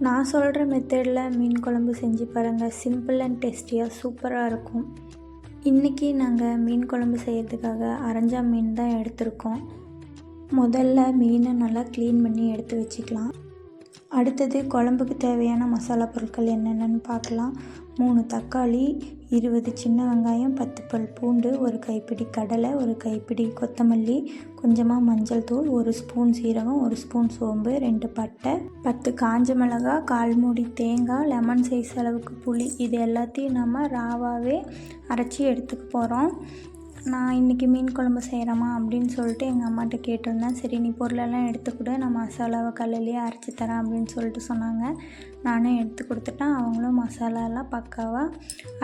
நான் சொல்கிற மெத்தடில் மீன் குழம்பு செஞ்சு பாருங்கள். சிம்பிள் அண்ட் டேஸ்டியாக சூப்பராக இருக்கும். இன்றைக்கி நாங்கள் மீன் குழம்பு செய்கிறதுக்காக அரஞ்சா மீன் தான் எடுத்திருக்கோம். முதல்ல மீனை நல்லா க்ளீன் பண்ணி எடுத்து வச்சுக்கலாம். அடுத்தது குழம்புக்கு தேவையான மசாலா பொருட்கள் என்னென்னு பார்க்கலாம். 3 தக்காளி, 20 சின்ன வெங்காயம், 10 பல் பூண்டு, 1 கைப்பிடி கடலை, 1 கைப்பிடி கொத்தமல்லி, கொஞ்சமாக மஞ்சள் தூள், 1 ஸ்பூன் சீரகம், 1 ஸ்பூன் சோம்பு, 2 பட்டை, 10 காஞ்ச மிளகாய், 1/4 மூடி தேங்காய், லெமன் சைஸ் அளவுக்கு புளி. இது எல்லாத்தையும் நம்ம ராவாகவே அரைச்சி எடுத்துக்க போகிறோம். நான் இன்றைக்கி மீன் குழம்பு செய்கிறேம்மா அப்படின்னு சொல்லிட்டு எங்கள் அம்மாட்ட கேட்டிருந்தேன். சரி, நீ பொருளெல்லாம் எடுத்துக்கூட, நான் மசாலாவை கல்லுலேயே அரைச்சி தரேன் அப்படின்னு சொல்லிட்டு சொன்னாங்க. நானும் எடுத்து கொடுத்துட்டேன். அவங்களும் மசாலாலாம் பக்காவாக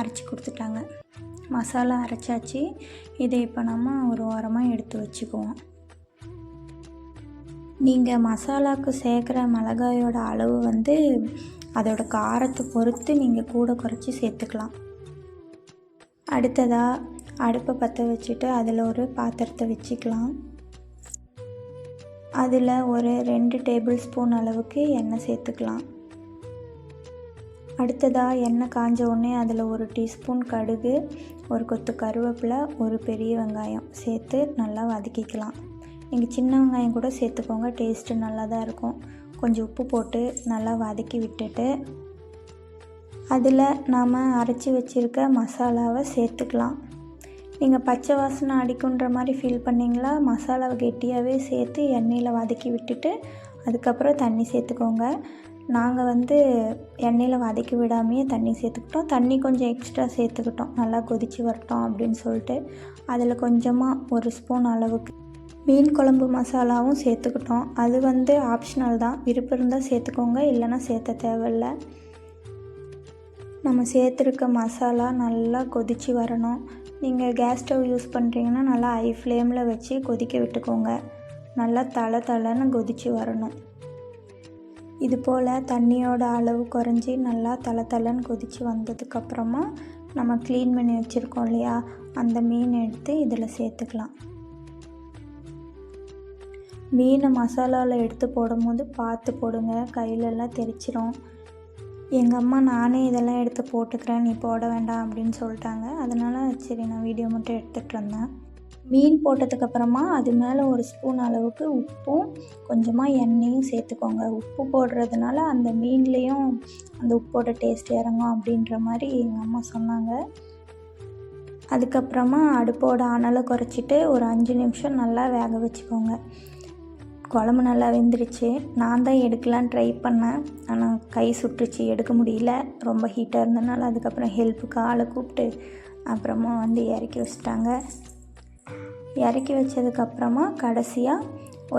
அரைச்சி கொடுத்துட்டாங்க. மசாலா அரைச்சாச்சு. இதை இப்போ நம்ம ஒரு ஓரமாக எடுத்து வச்சுக்குவோம். நீங்கள் மசாலாவுக்கு சேர்க்குற மிளகாயோட அளவு அதோட காரத்தை பொறுத்து நீங்கள் கூட குறைச்சி சேர்த்துக்கலாம். அடுத்ததாக அடுப்பை பற்ற வச்சுட்டு அதில் ஒரு பாத்திரத்தை வச்சுக்கலாம். அதில் ஒரு 2 டேபிள் ஸ்பூன் அளவுக்கு எண்ணெய் சேர்த்துக்கலாம். அடுத்ததாக எண்ணெய் காஞ்ச உடனே அதில் 1 டீஸ்பூன் கடுகு, 1 கொத்து கருவேப்பிலை, 1 பெரிய வெங்காயம் சேர்த்து நல்லா வதக்கிக்கலாம். நீங்கள் சின்ன வெங்காயம் கூட சேர்த்துக்கோங்க, டேஸ்ட்டு நல்லா தான் இருக்கும். கொஞ்சம் உப்பு போட்டு நல்லா வதக்கி விட்டுட்டு அதில் நாம் அரைச்சி வச்சுருக்க மசாலாவை சேர்த்துக்கலாம். நீங்கள் பச்சை வாசனை அடிக்குன்ற மாதிரி ஃபீல் பண்ணிங்களா, மசாலாவை கெட்டியாகவே சேர்த்து எண்ணெயில் வதக்கி விட்டுட்டு அதுக்கப்புறம் தண்ணி சேர்த்துக்கோங்க. நாங்கள் எண்ணெயில் வதக்கி விடாமையே தண்ணி சேர்த்துக்கிட்டோம். தண்ணி கொஞ்சம் எக்ஸ்ட்ரா சேர்த்துக்கிட்டோம், நல்லா கொதித்து வரட்டும் அப்படின்னு சொல்லிட்டு. அதில் கொஞ்சமாக 1 ஸ்பூன் அளவுக்கு மீன் குழம்பு மசாலாவும் சேர்த்துக்கிட்டோம். அது ஆப்ஷனல் தான், விருப்பம் இருந்தால் சேர்த்துக்கோங்க, இல்லைன்னா சேர்த்த தேவையில்லை. நம்ம சேர்த்துருக்க மசாலா நல்லா கொதித்து வரணும். நீங்கள் கேஸ் ஸ்டவ் யூஸ் பண்ணுறீங்கன்னா நல்லா ஹை ஃப்ளேமில் வச்சு கொதிக்க விட்டுக்கோங்க. நல்லா தளன்னு கொதித்து வரணும். இது போல் தண்ணியோட அளவு குறைஞ்சி நல்லா தளன்னு கொதித்து வந்ததுக்கப்புறமா நம்ம க்ளீன் பண்ணி வச்சுருக்கோம் இல்லையா, அந்த மீன் எடுத்து இதில் சேர்த்துக்கலாம். மீனை மசாலாவில் எடுத்து போடும்போது பார்த்து போடுங்க, கையிலெல்லாம் தெரிச்சிரும். எங்கள் அம்மா நானே இதெல்லாம் எடுத்து போட்டுக்கிறேன், நீ போட வேண்டாம் அப்படின்னு சொல்லிட்டாங்க. அதனால் சரி, நான் வீடியோ மட்டும் எடுத்துகிட்டு இருந்தேன். மீன் போட்டதுக்கப்புறமா அது மேலே 1 ஸ்பூன் அளவுக்கு உப்பும் கொஞ்சமாக எண்ணெயும் சேர்த்துக்கோங்க. உப்பு போடுறதுனால அந்த மீன்லேயும் அந்த உப்போட டேஸ்ட் இறங்கும் அப்படின்ற மாதிரி எங்கள் அம்மா சொன்னாங்க. அதுக்கப்புறமா அடுப்போட அனலை குறைச்சிட்டு ஒரு 5 நிமிஷம் நல்லா வேக வச்சுக்கோங்க. குழம்பு நல்லா வெந்துருச்சு. நான் தான் எடுக்கலான்னு ட்ரை பண்ணேன், ஆனால் கை சுட்டுச்சு, எடுக்க முடியல, ரொம்ப ஹீட்டாக இருந்ததுனால. அதுக்கப்புறம் ஹெல்ப்புக்கு ஆளை கூப்பிட்டு அப்புறமா இறக்கி வச்சுட்டாங்க. இறக்கி வச்சதுக்கப்புறமா கடைசியாக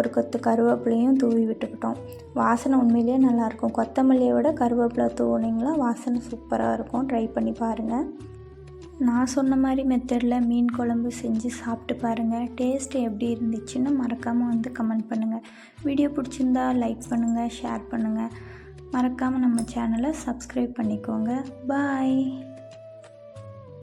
1 கொத்து கருவேப்பிலையும் தூவி விட்டுக்கிட்டோம். வாசனை உண்மையிலேயே நல்லாயிருக்கும். கொத்தமல்லியை விட கருவேப்பிலை தூவினீங்களா வாசனை சூப்பராக இருக்கும். ட்ரை பண்ணி பாருங்கள். நான் சொன்ன மாதிரி மெத்தடில் மீன் குழம்பு செஞ்சு சாப்பிட்டு பாருங்கள். டேஸ்ட்டு எப்படி இருந்துச்சுன்னு மறக்காமல் கமெண்ட் பண்ணுங்கள். வீடியோ பிடிச்சிருந்தா லைக் பண்ணுங்கள், ஷேர் பண்ணுங்கள். மறக்காமல் நம்ம சேனலை சப்ஸ்கிரைப் பண்ணிக்கோங்க. பாய்.